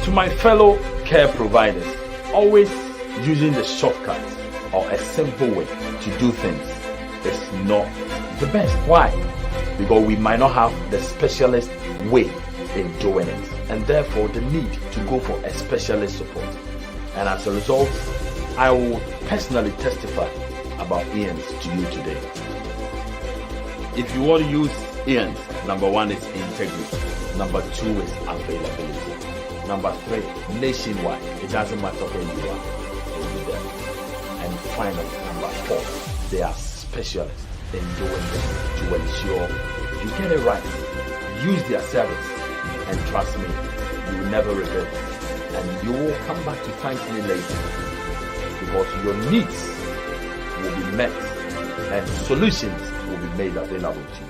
To my fellow care providers, always using the shortcuts or a simple way to do things is not the best. Why? Because we might not have the specialist way in doing it, and therefore the need to go for a specialist support. And as a result, I will personally testify about Ian's to you today. If you want to use Ian's, number 1 is integrity. Number 2 is availability. Number 3, nationwide. It doesn't matter where you are, you'll be there. And finally, number 4, they are specialists in doing this to ensure you get it right. Use their service, and trust me, you will never regret it. And you will come back to thank me later, because your needs will be met and solutions will be made available to you.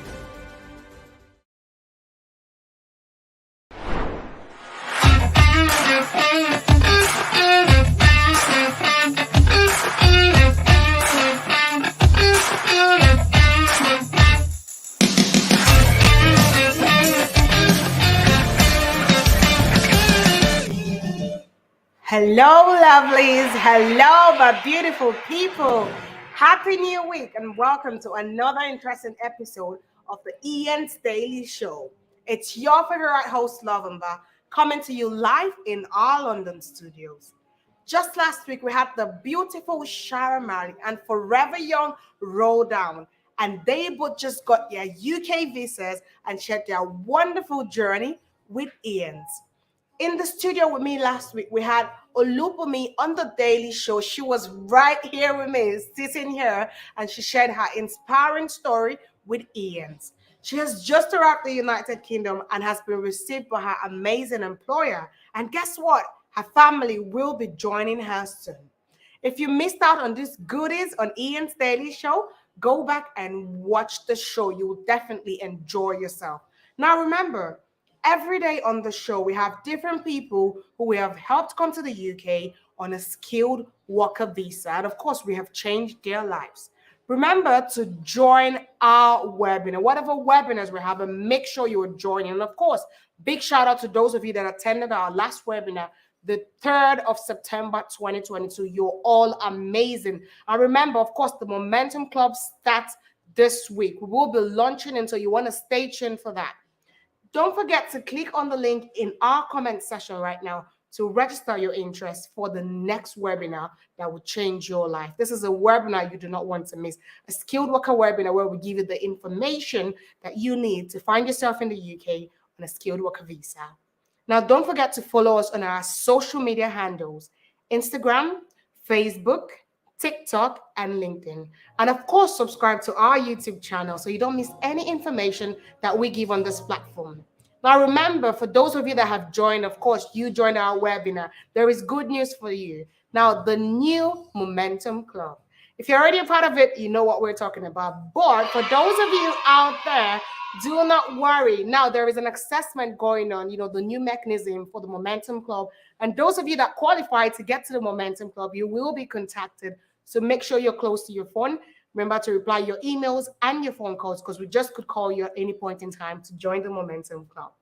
Hello, lovelies. Hello, my beautiful people. Happy New Week and welcome to another interesting episode of the Ian's Daily Show. It's your favorite host, Lovemba, coming to you live in our London studios. Just last week, we had the beautiful Shara Malik and Forever Young roll down, and they both just got their UK visas and shared their wonderful journey with Ian's. In the studio with me last week, we had Olupumi on the Daily Show. She was right here with me, sitting here, and she shared her inspiring story with Ian's. She has just arrived the United Kingdom and has been received by her amazing employer. And guess what? Her family will be joining her soon. If you missed out on these goodies on Ian's Daily Show, go back and watch the show. You will definitely enjoy yourself. Now remember, every day on the show, we have different people who we have helped come to the UK on a skilled worker visa. And of course, we have changed their lives. Remember to join our webinar. Whatever webinars we have, and make sure you are joining. And of course, big shout out to those of you that attended our last webinar, the 3rd of September 2022. You're all amazing. And remember, of course, the Momentum Club starts this week. We will be launching it, so you want to stay tuned for that. Don't forget to click on the link in our comment section right now to register your interest for the next webinar that will change your life. This is a webinar you do not want to miss, a skilled worker webinar where we give you the information that you need to find yourself in the UK on a skilled worker visa. Now, don't forget to follow us on our social media handles, Instagram, Facebook, TikTok, and LinkedIn. And of course, subscribe to our YouTube channel so you don't miss any information that we give on this platform. Now, remember, for those of you that have joined, of course, you joined our webinar, there is good news for you. Now, the new Momentum Club. If you're already a part of it, you know what we're talking about. But for those of you out there, do not worry. Now, there is an assessment going on, the new mechanism for the Momentum Club. And those of you that qualify to get to the Momentum Club, you will be contacted. So make sure you're close to your phone. Remember to reply your emails and your phone calls, because we just could call you at any point in time to join the Momentum Club.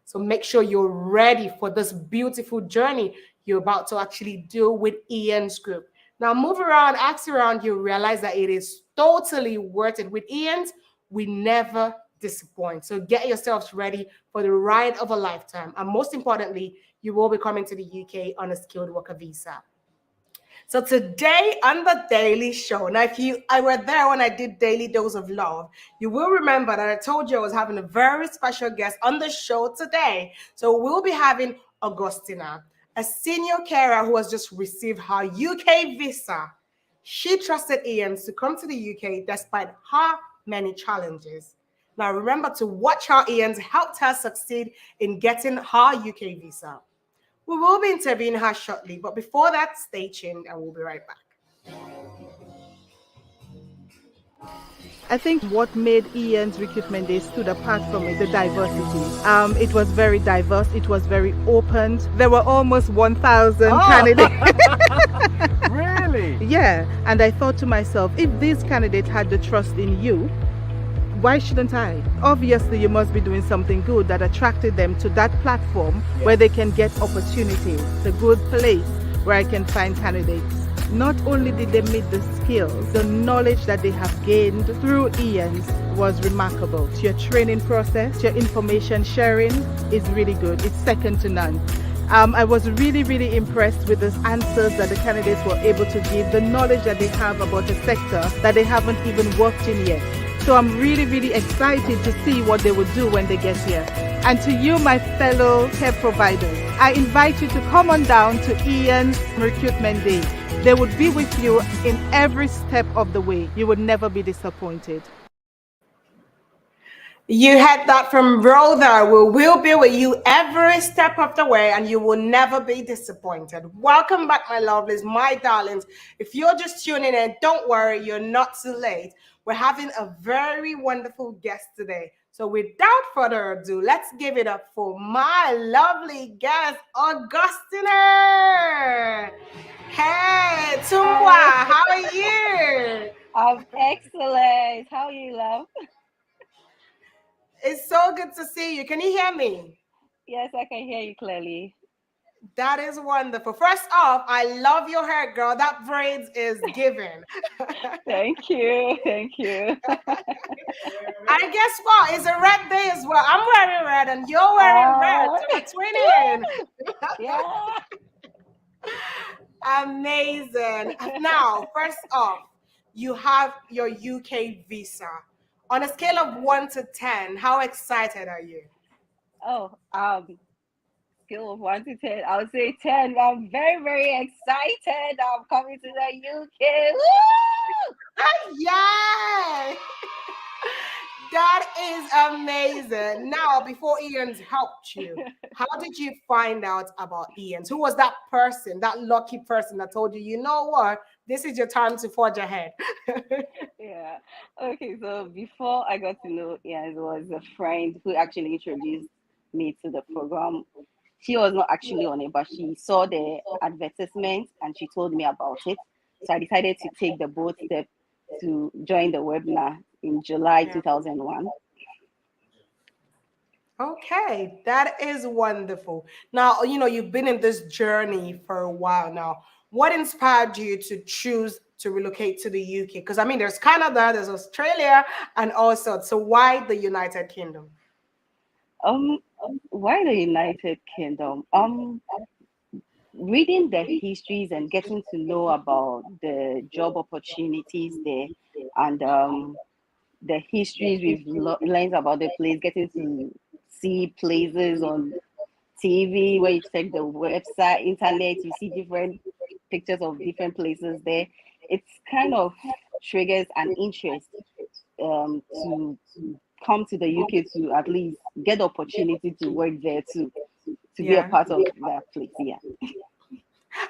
So make sure you're ready for this beautiful journey you're about to actually do with Ian's group. Now, move around, ask around, you realize that it is totally worth it. With Ian's, we never disappoint. So get yourselves ready for the ride of a lifetime. And most importantly, you will be coming to the UK on a skilled worker visa. So today on the Daily Show, now I were there when I did Daily Dose of Love, you will remember that I told you I was having a very special guest on the show today. So we'll be having Augustina, a senior carer who has just received her UK visa. She trusted Ian's to come to the UK despite her many challenges. Now remember to watch how Ian's helped her succeed in getting her UK visa. We will be interviewing her shortly, but before that, stay tuned and we'll be right back. I think what made Ian's recruitment day stood apart from it, the diversity. It was very diverse. It was very open. There were almost 1,000 candidates. Really? Yeah. And I thought to myself, if these candidates had the trust in you, why shouldn't I? Obviously, you must be doing something good that attracted them to that platform where they can get opportunities, the good place where I can find candidates. Not only did they meet the skills, the knowledge that they have gained through Ian's was remarkable. Your training process, your information sharing is really good. It's second to none. I was really, really impressed with the answers that the candidates were able to give, the knowledge that they have about the sector that they haven't even worked in yet. So I'm really, really excited to see what they will do when they get here. And to you, my fellow care providers, I invite you to come on down to Ian's Recruitment Day. They would be with you in every step of the way. You would never be disappointed. You had that from Rhoda. We will be with you every step of the way and you will never be disappointed. Welcome back, my lovelies, my darlings. If you're just tuning in, don't worry, you're not too late. We're having a very wonderful guest today. So without further ado, let's give it up for my lovely guest, Augustina. Hey, Tumwa, how are you? I'm excellent. How are you, love? It's so good to see you. Can you hear me? Yes, I can hear you clearly. That is wonderful. First off, I love your hair, girl. That braids is given. Thank you. Thank you. And guess what? It's a red day as well. I'm wearing red and you're wearing red. So we're twinning. Yeah. Amazing. Now, first off, you have your UK visa. On a scale of 1 to 10, how excited are you? Oh, scale of 1 to 10, I would say 10. I'm very, very excited. I'm coming to the UK. Woo! Yay! That is amazing. Now, before Ian's helped you, how did you find out about Ian's? Who was that person, that lucky person that told you, you know what, this is your time to forge ahead? Yeah. Okay, so before I got to know Ian, it was a friend who actually introduced me to the program. She was not actually on it, but she saw the advertisement and she told me about it. So I decided to take the bold step to join the webinar in July 2001. Okay, that is wonderful. Now, you've been in this journey for a while now. What inspired you to choose to relocate to the UK? Because I mean, there's Canada, there's Australia, and all sorts. So why the United Kingdom? Why the United Kingdom? Reading the histories and getting to know about the job opportunities there, and the histories we've learned about the place, getting to see places on TV, where you check the website, internet, you see different pictures of different places there. It's kind of triggers an interest to come to the UK to at least get the opportunity to work there to be a part of that place. Yeah.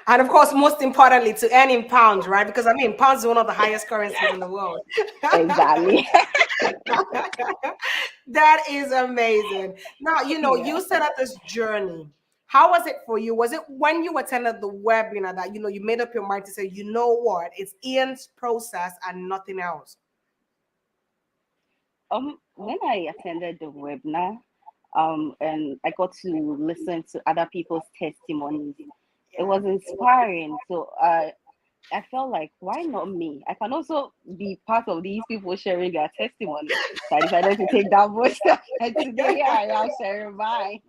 And of course, most importantly, to earn in pounds, right? Because I mean, pounds is one of the highest currencies in the world. Exactly. That is amazing. Now, you set up this journey. How was it for you? Was it when you attended the webinar that, you made up your mind to say, you know what, it's Ian's process and nothing else? When I attended the webinar, and I got to listen to other people's testimonies, it was inspiring. So I felt like, why not me? I can also be part of these people sharing their testimony. So I decided to take that voice, and today here I am sharing mine.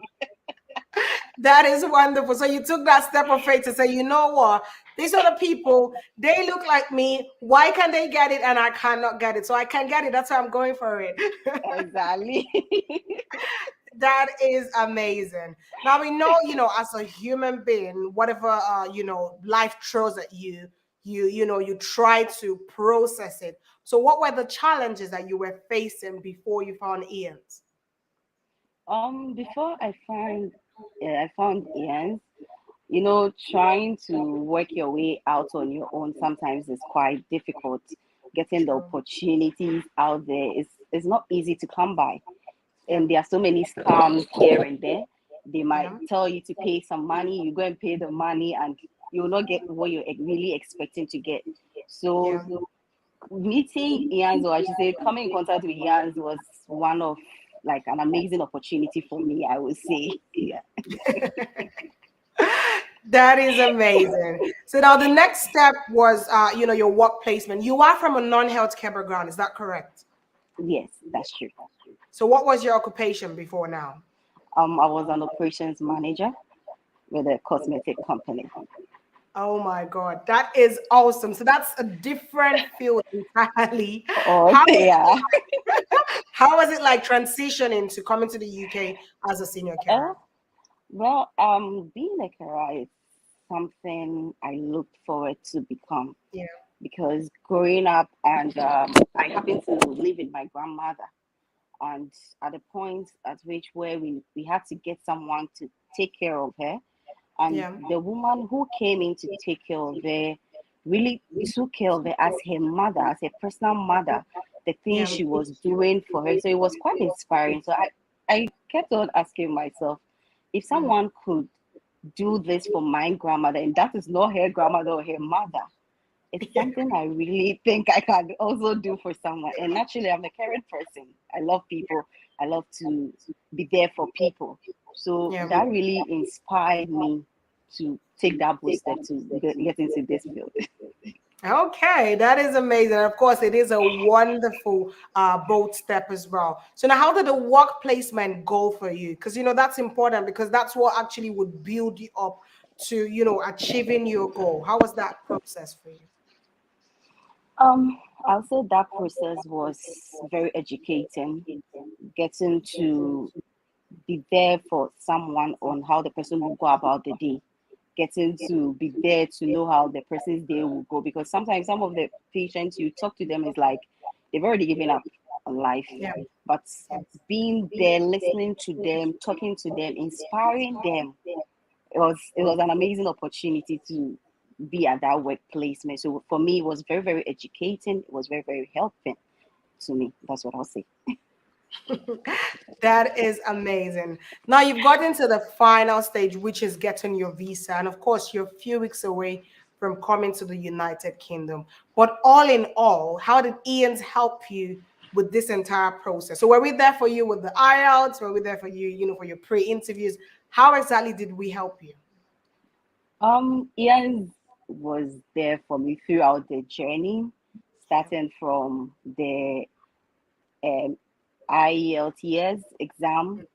That is wonderful. So you took that step of faith to say, you know what, these are the people, they look like me. Why can they get it and I cannot get it? So I can get it. That's why I'm going for it. Exactly. That is amazing. Now we know, as a human being, whatever life throws at you, you try to process it. So what were the challenges that you were facing before you found Ian's? Before I found Ian, trying to work your way out on your own sometimes is quite difficult. Getting the opportunities out there is not easy to come by. And there are so many scams here and there. They might tell you to pay some money, you go and pay the money, and you will not get what you're really expecting to get. So meeting Ian's, or I should say, coming in contact with Ian's was one of like an amazing opportunity for me, I would say. Yeah. That is amazing. So now the next step was, your work placement. You are from a non-healthcare background, is that correct? Yes, that's true. So what was your occupation before now? I was an operations manager with a cosmetic company. Oh my God, that is awesome. So that's a different field entirely. Oh, How yeah. how was it like transitioning to coming to the UK as a senior Uh, carer? well, being a carer is something I looked forward to become Yeah, because growing up and I happened to live with my grandmother, and at the point at which where we had to get someone to take care of her, and yeah, the woman who came in to take care of her really took care of her as her mother, as her personal mother, the things yeah, she was doing for her. So it was quite inspiring. So I kept on asking myself, if mm, someone could do this for my grandmother, and that is not her grandmother or her mother, it's yeah, something I really think I can also do for someone. And naturally, I'm a caring person. I love people. I love to be there for people. So yeah. that really inspired me to take that bold step to get into this field. Okay, that is amazing. Of course, it is a wonderful bold step as well. So now, how did the work placement go for you? Because that's important because that's what actually would build you up to achieving your goal. How was that process for you? I'll say that process was very educating, getting to be there for someone on how the person will go about the day, getting to be there to know how the person's day will go. Because sometimes some of the patients you talk to them is like they've already given up on life. Yeah, But yeah. being there, listening to them, talking to them, inspiring them, it was an amazing opportunity to be at that work placement. So for me, it was very, very educating. It was very, very helping to me. That's what I'll say. That is amazing. Now you've gotten to the final stage, which is getting your visa. And of course, you're a few weeks away from coming to the United Kingdom. But all in all, how did Ian's help you with this entire process? So were we there for you with the IELTS? Were we there for you, for your pre-interviews? How exactly did we help you? Ian was there for me throughout the journey, starting from the um, IELTS exam.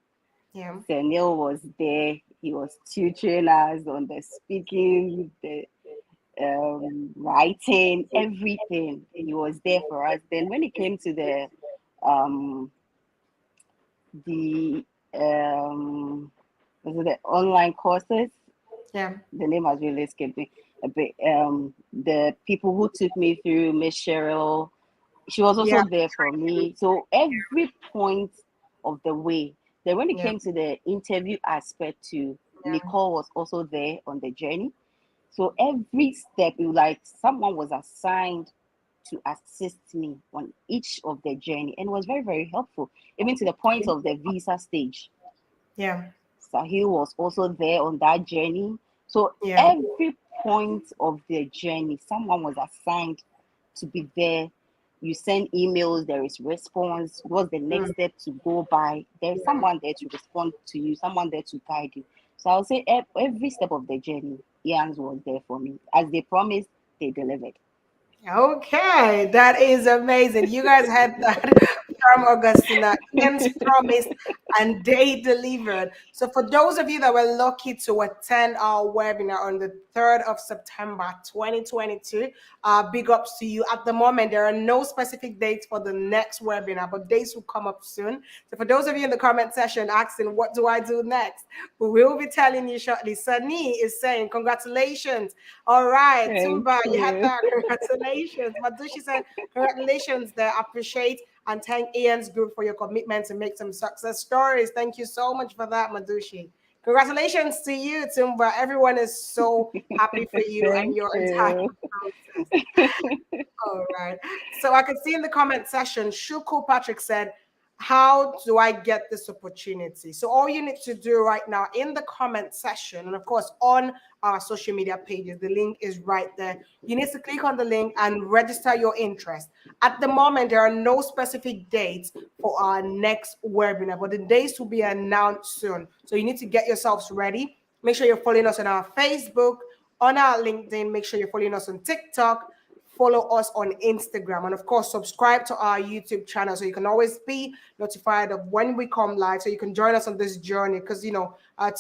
Yeah. Neil was there. He was tutoring us on the speaking, the writing, everything. He was there for us. Then when it came to um, the was it the online courses, Yeah. the name has really escaped me a bit. The people who took me through, Miss Cheryl, she was Yeah. also there for me. So every point of the way. Then when it Yeah. came to the interview aspect too, Yeah. Nicole was also there on the journey. So every step, like someone was assigned to assist me on each of the journey, and it was very, very helpful, even to the point of the visa stage. Yeah. Sahil was also there on that journey. So Yeah. every point of the journey, someone was assigned to be there. You send emails, there is response. What's the next Mm. step to go by? There's someone there to respond to you, someone there to guide you. So I'll say every step of the journey, Ian's was there for me. As they promised, they delivered. Okay, that is amazing. You guys had that from Augustina. Ian's promised and they delivered. So, for those of you that were lucky to attend our webinar on the 3rd of September 2022, big ups to you. At the moment, there are no specific dates for the next webinar, but dates will come up soon. So, for those of you in the comment section asking, what do I do next? We will be telling you shortly. Sunny is saying, congratulations. All right, Thank Tumba, you had you. that. Congratulations. Madushi said, congratulations there. Appreciate and thank Ian's group for your commitment to make some success stories. Thank you so much for that, Madushi. Congratulations to you, Tumba. Everyone is so happy for you and Thank your entire you. process. All right. So I could see in the comment section, Shuku Patrick said, how do I get this opportunity? So all you need to do right now in the comment section, and of course on our social media pages, the link is right there. You need to click on the link and register your interest. At the moment, there are no specific dates for our next webinar, but the dates will be announced soon. So you need to get yourselves ready. Make sure you're following us on our Facebook, on our LinkedIn. Make sure you're following us on TikTok. Follow us on Instagram, and of course subscribe to our YouTube channel so you can always be notified of when we come live, so you can join us on this journey. Because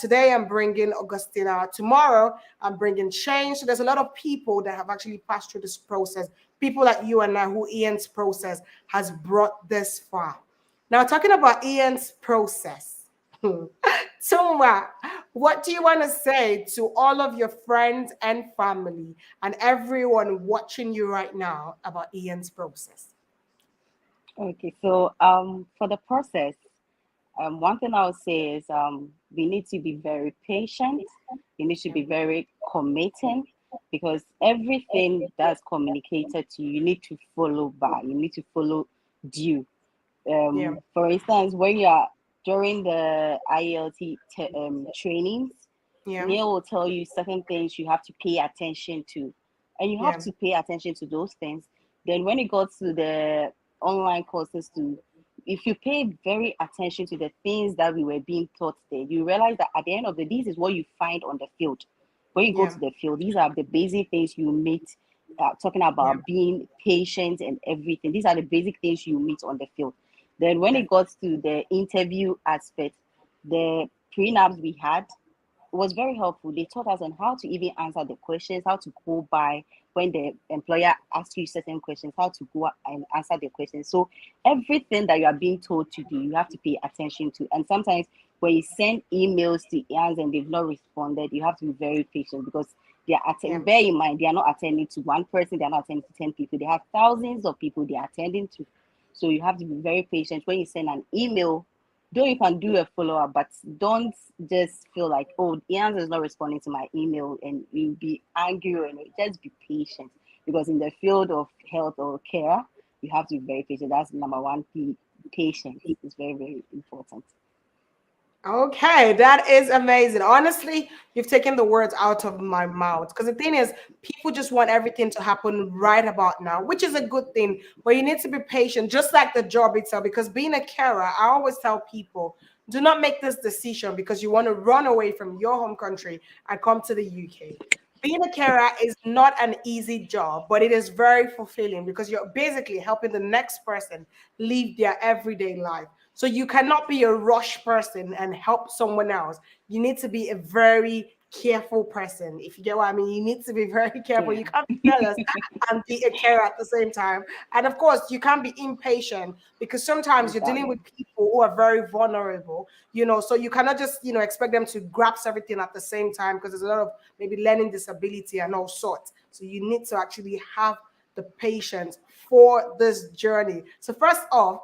today I'm bringing Augustina, tomorrow I'm bringing change. So there's a lot of people that have actually passed through this process, people like you and I, who Ian's process has brought this far. Now, talking about Ian's process, Tumwa, what do you want to say to all of your friends and family and everyone watching you right now about Ian's process? Okay, so for the process, one thing I would say is we need to be very patient. We need to be very committed, because everything that's communicated to you, you need to follow by. You need to follow due. Yeah, For instance, when you are during the IELT trainings, yeah, Neil will tell you certain things you have to pay attention to, and you have yeah, to pay attention to those things. Then when it goes to the online courses too, if you pay very attention to the things that we were being taught there, you realize that at the end of the day, this is what you find on the field. When you go yeah, to the field, these are the basic things you meet. Talking yeah, about being patient and everything, these are the basic things you meet on the field. Then when yeah, it got to the interview aspect, the prenups we had was very helpful. They taught us on how to even answer the questions, how to go by when the employer asks you certain questions, how to go and answer the questions. So everything that you are being told to do, you have to pay attention to. And sometimes when you send emails to EANS and they've not responded, you have to be very patient, because they are yeah, bear in mind, they are not attending to one person, they are not attending to 10 people. They have thousands of people they are attending to. So you have to be very patient when you send an email. Though you can do a follow-up, but don't just feel like, oh, Ian is not responding to my email, and you'll be angry, or just be patient, because in the field of health or care, you have to be very patient. That's number one. Patience is very, very important. Okay, that is amazing. Honestly, you've taken the words out of my mouth. Because the thing is, people just want everything to happen right about now, which is a good thing. But you need to be patient, just like the job itself. Because being a carer, I always tell people, do not make this decision because you want to run away from your home country and come to the UK. Being a carer is not an easy job, but it is very fulfilling because you're basically helping the next person live their everyday life. So you cannot be a rush person and help someone else. You need to be a very careful person. If you get what I mean, you need to be very careful. Yeah, You can't be jealous and be a carer at the same time. And of course, you can't be impatient because sometimes you're dealing exactly. with people who are very vulnerable, so you cannot just, expect them to grasp everything at the same time because there's a lot of maybe learning disability and all sorts. So you need to actually have the patience for this journey. So first off,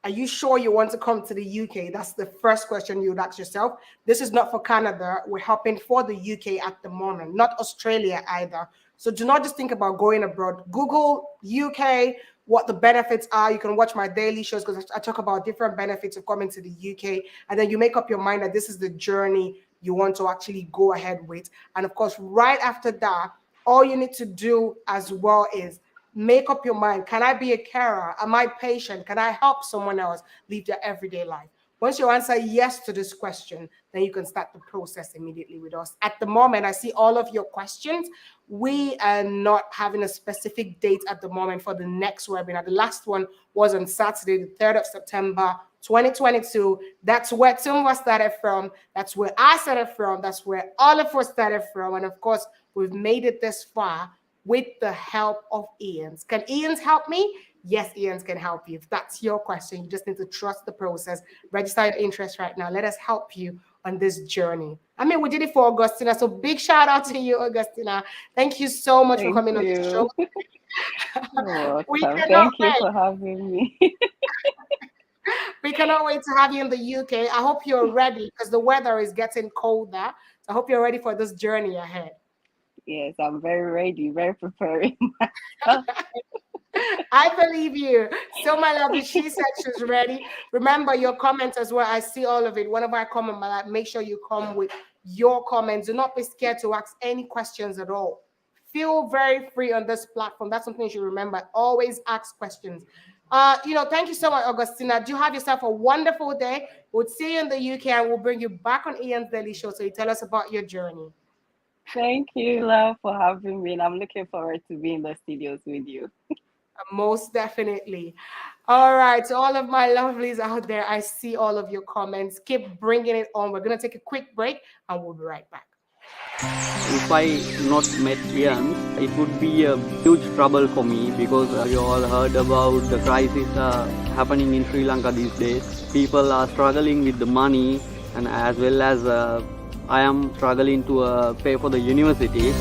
are you sure you want to come to the UK? That's the first question you would ask yourself. This is not for Canada. We're helping for the UK at the moment, not Australia either. So do not just think about going abroad. Google UK, what the benefits are. You can watch my daily shows because I talk about different benefits of coming to the UK. And then you make up your mind that this is the journey you want to actually go ahead with. And of course, right after that, all you need to do as well is make up your mind. Can I be a carer? Am I patient? Can I help someone else live their everyday life? Once you answer yes to this question, then you can start the process immediately with us. At the moment, I see all of your questions. We are not having a specific date at the moment for the next webinar. The last one was on Saturday, the 3rd of September, 2022. That's where Tumwa started from. That's where I started from. That's where all of us started from. And of course, we've made it this far with the help of Ian's. Can Ian's help me? Yes, Ian's can help you. If that's your question, you just need to trust the process. Register your interest right now. Let us help you on this journey. I mean, we did it for Augustina. So big shout out to you, Augustina. Thank you so much for Thank coming on the show. you. You're We welcome. cannot Thank you wait. for having me. We cannot wait to have you in the UK. I hope you're ready because the weather is getting colder. So I hope you're ready for this journey ahead. Yes, I'm very ready, very preparing myself. I believe you. So, my lovely, she said she's ready. Remember your comments as well. I see all of it. Whenever I comment, my life, make sure you come with your comments. Do not be scared to ask any questions at all. Feel very free on this platform. That's something you should remember. Always ask questions. Thank you so much, Augustina. Do have yourself a wonderful day. We'll see you in the UK and we'll bring you back on Ian's Daily Show so you tell us about your journey. Thank you, love, for having me. And I'm looking forward to being in the studios with you. Most definitely. All right, to all of my lovelies out there, I see all of your comments. Keep bringing it on. We're going to take a quick break and we'll be right back. If I not met Ian, it would be a huge trouble for me because you all heard about the crisis happening in Sri Lanka these days. People are struggling with the money, and as well as I am struggling to pay for the university.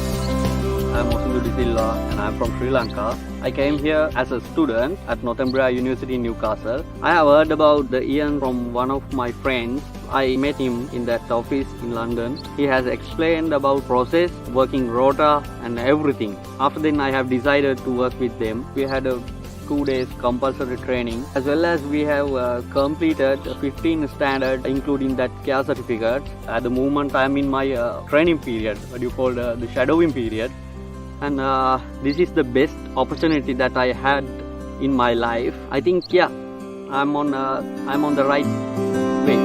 I'm Augustina Silva and I'm from Sri Lanka. I came here as a student at Northumbria University in Newcastle. I have heard about the Ian from one of my friends. I met him in that office in London. He has explained about process, working rota and everything. After then I have decided to work with them. We had a 2 days compulsory training, as well as we have completed 15 standard, including that care certificate. At the moment I am in my training period, what you call the shadowing period. And this is the best opportunity that I had in my life. I think, yeah, I'm on the right way.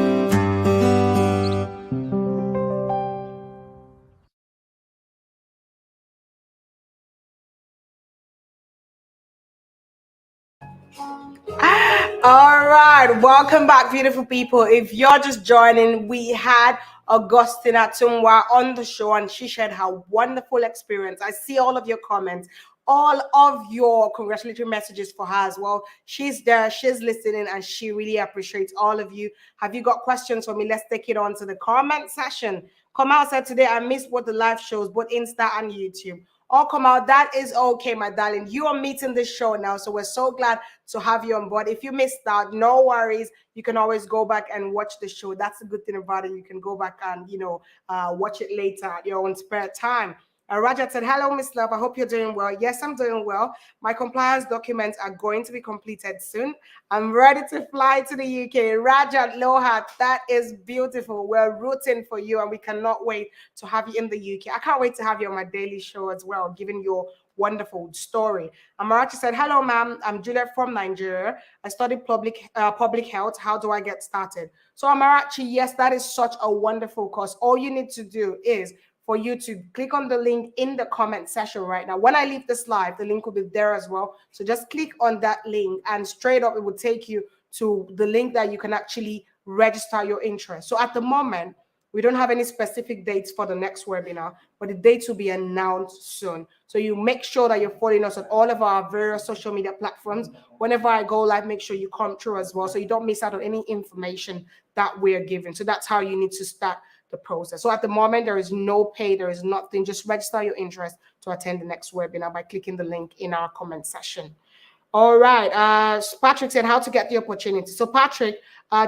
All right, welcome back, beautiful people. If you're just joining, we had Augustina Tumwa on the show and she shared her wonderful experience. I see all of your comments, all of your congratulatory messages for her as well. She's there, she's listening, and she really appreciates all of you. Have you got questions for me? Let's take it on to the comment session. Come out said today I missed what the live shows, both Insta and YouTube. Oh, come out. That is okay, my darling. You are meeting this show now, so we're so glad to have you on board. If you missed out, no worries. You can always go back and watch the show. That's the good thing about it. You can go back and, watch it later at your own spare time. Rajat said, hello, Miss Love. I hope you're doing well. Yes, I'm doing well. My compliance documents are going to be completed soon. I'm ready to fly to the UK. Rajat Lohat, that is beautiful. We're rooting for you and we cannot wait to have you in the UK. I can't wait to have you on my daily show as well, giving your wonderful story. Amarachi said, hello, ma'am. I'm Juliet from Nigeria. I studied public health. How do I get started? So Amarachi, yes, that is such a wonderful course. All you need to do is for you to click on the link in the comment section right now. When I leave this live, the link will be there as well. So just click on that link and straight up, it will take you to the link that you can actually register your interest. So at the moment, we don't have any specific dates for the next webinar, but the dates will be announced soon. So you make sure that you're following us on all of our various social media platforms. Whenever I go live, make sure you come through as well so you don't miss out on any information that we're giving. So that's how you need to start the process. So at the moment, there is no pay, there is nothing. Just register your interest to attend the next webinar by clicking the link in our comment section. All right. Patrick said how to get the opportunity. So Patrick,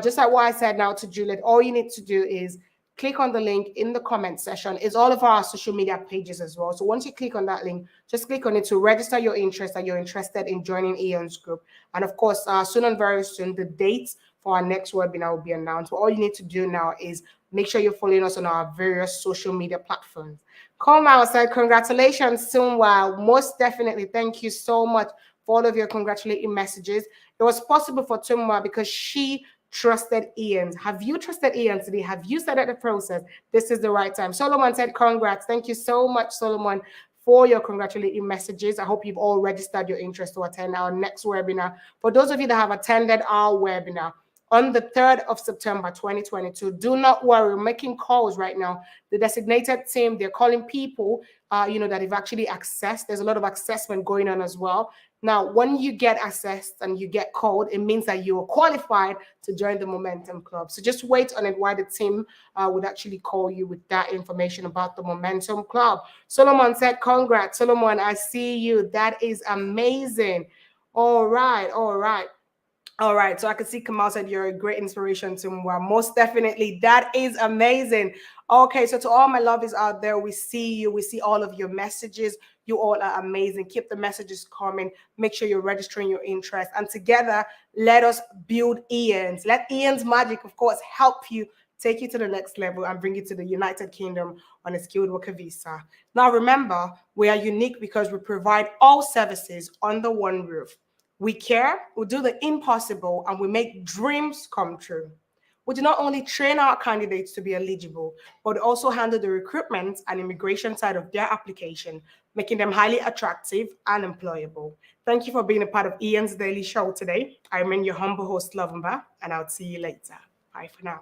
just like what I said now to Juliet, all you need to do is click on the link in the comment section. It's all of our social media pages as well. So once you click on that link, just click on it to register your interest that you're interested in joining Ian's group. And of course, soon and very soon, the dates for our next webinar will be announced. But all you need to do now is make sure you're following us on our various social media platforms. Come outside. Congratulations, Sunwa. Most definitely. Thank you so much for all of your congratulating messages. It was possible for Tumwa because she trusted Ian. Have you trusted Ian today? Have you started the process? This is the right time. Solomon said, congrats. Thank you so much, Solomon, for your congratulating messages. I hope you've all registered your interest to attend our next webinar. For those of you that have attended our webinar, on the 3rd of September, 2022. Do not worry, we're making calls right now. The designated team, they're calling people, that have actually accessed. There's a lot of assessment going on as well. Now, when you get assessed and you get called, it means that you're qualified to join the Momentum Club. So just wait on it while the team would actually call you with that information about the Momentum Club. Solomon said, congrats. Solomon, I see you. That is amazing. All right. All right, so I can see Kamal said you're a great inspiration to me. Well, most definitely. That is amazing. Okay, so to all my lovers out there, we see you. We see all of your messages. You all are amazing. Keep the messages coming. Make sure you're registering your interest. And together, let us build Ian's. Let Ian's magic, of course, help you take you to the next level and bring you to the United Kingdom on a skilled worker visa. Now, remember, we are unique because we provide all services under one roof. We care, we do the impossible, and we make dreams come true. We do not only train our candidates to be eligible, but also handle the recruitment and immigration side of their application, making them highly attractive and employable. Thank you for being a part of Ian's Daily Show today. I remain your humble host, Lovumba, and I'll see you later. Bye for now.